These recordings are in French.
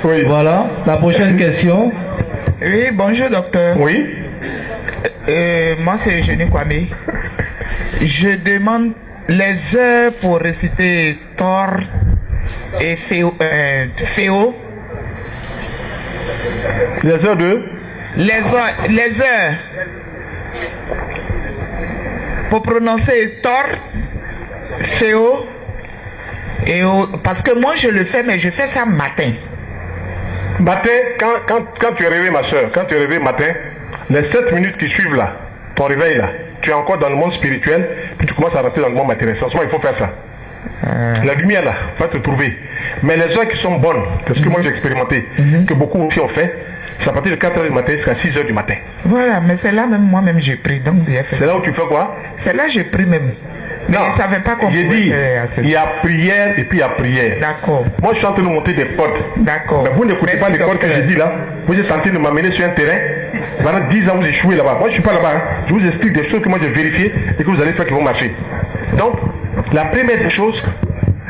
Oui. Voilà, la prochaine question. Oui, bonjour docteur. Oui. Moi c'est Eugénie Kwame. Je demande les heures pour réciter Thor et Féo. Les heures de... Les heures pour prononcer Thor, Féo et parce que moi je le fais, mais je fais ça matin. Matin, quand tu es réveillé, ma soeur, quand tu es réveillé matin, les 7 minutes qui suivent là, ton réveil là, tu es encore dans le monde spirituel, puis tu commences à rentrer dans le monde matériel. Sans il faut faire ça. La lumière là va te trouver. Mais les heures qui sont bonnes, c'est ce que moi j'ai expérimenté, que beaucoup aussi ont fait, c'est à partir de 4h du matin jusqu'à 6h du matin. Voilà, mais c'est là même moi-même j'ai pris. Donc c'est là où tu fais quoi? C'est là j'ai pris même. Mais je ne savais pas qu'on j'ai dit, il y a prière et puis il y a prière. D'accord. Moi je suis en train de monter des codes. D'accord. Mais vous n'écoutez pas les codes que j'ai dit là. Vous êtes tenté de m'amener sur un terrain. Pendant 10 ans vous échouez là-bas. Moi je ne suis pas là-bas. Hein. Je vous explique des choses que moi j'ai vérifiées et que vous allez faire qui vont marcher. Donc, la première des choses,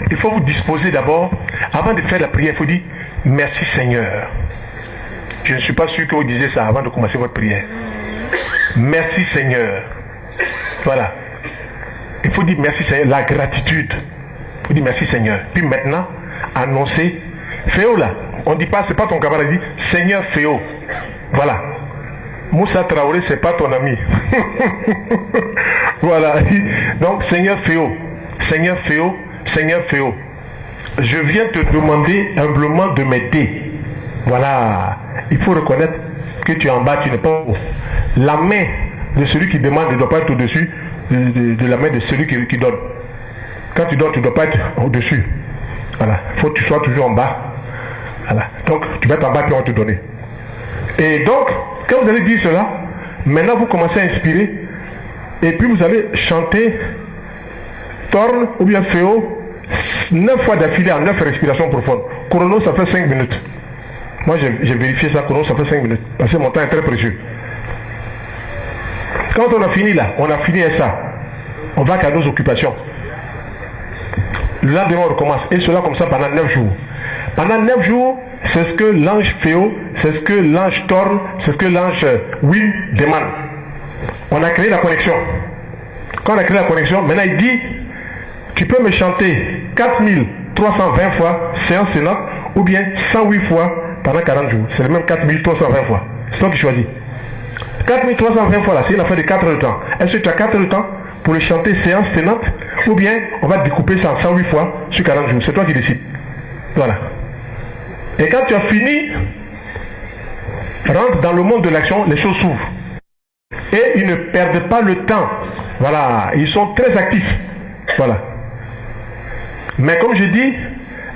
il faut vous disposer d'abord, avant de faire la prière, il faut dire merci Seigneur. Je ne suis pas sûr que vous disiez ça avant de commencer votre prière. Merci Seigneur. Voilà. Il faut dire merci Seigneur, la gratitude. Il faut dire merci Seigneur. Puis maintenant, annoncer. Féo là, on ne dit pas, c'est pas ton camarade, il dit Seigneur Féo. Voilà. Moussa Traoré, c'est pas ton ami. Voilà. Donc, Seigneur Féo. Seigneur Féo. Seigneur Féo. Je viens te demander humblement de m'aider. Voilà. Il faut reconnaître que tu es en bas, tu n'es pas haut. La main de celui qui demande ne doit pas être au-dessus de la main de celui qui donne. Quand tu donnes, tu ne dois pas être au-dessus. Voilà. Il faut que tu sois toujours en bas. Voilà. Donc, tu vas être en bas puis on va te donner. Et donc, quand vous allez dire cela, maintenant vous commencez à inspirer. Et puis vous allez chanter Torn ou bien Féo 9 fois d'affilée en 9 respirations profondes. Chrono, ça fait 5 minutes. Moi, j'ai vérifié ça. Chrono, ça fait 5 minutes. Parce que mon temps est très précieux. Quand on a fini là, on a fini ça. On va qu'à nos occupations. Le lendemain, on recommence. Et cela comme ça pendant 9 jours. Pendant 9 jours, c'est ce que l'ange Féo, c'est ce que l'ange Torn, c'est ce que l'ange Will demande. On a créé la connexion. Quand on a créé la connexion, maintenant il dit, tu peux me chanter 4320 fois, séance sénate, ou bien 108 fois pendant 40 jours. C'est le même 4320 fois. C'est toi qui choisis. 4320 fois là, c'est une affaire de 4 heures de temps. Est-ce que tu as 4 heures de temps pour le chanter séance sénate, ou bien on va découper ça en 108 fois sur 40 jours. C'est toi qui décides. Voilà. Et quand tu as fini, rentre dans le monde de l'action, les choses s'ouvrent. Et ils ne perdent pas le temps. Voilà, ils sont très actifs. Voilà. Mais comme je dis,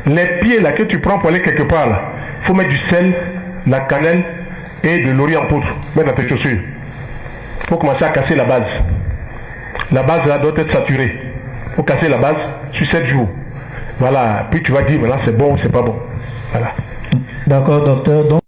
les pieds là que tu prends pour aller quelque part là, il faut mettre du sel, la cannelle et de l'orient en poudre. Mettre dans tes chaussures. Il faut commencer à casser la base. La base là doit être saturée. Il faut casser la base sur 7 jours. Voilà. Puis tu vas dire maintenant c'est bon ou c'est pas bon. Voilà. D'accord, docteur. Donc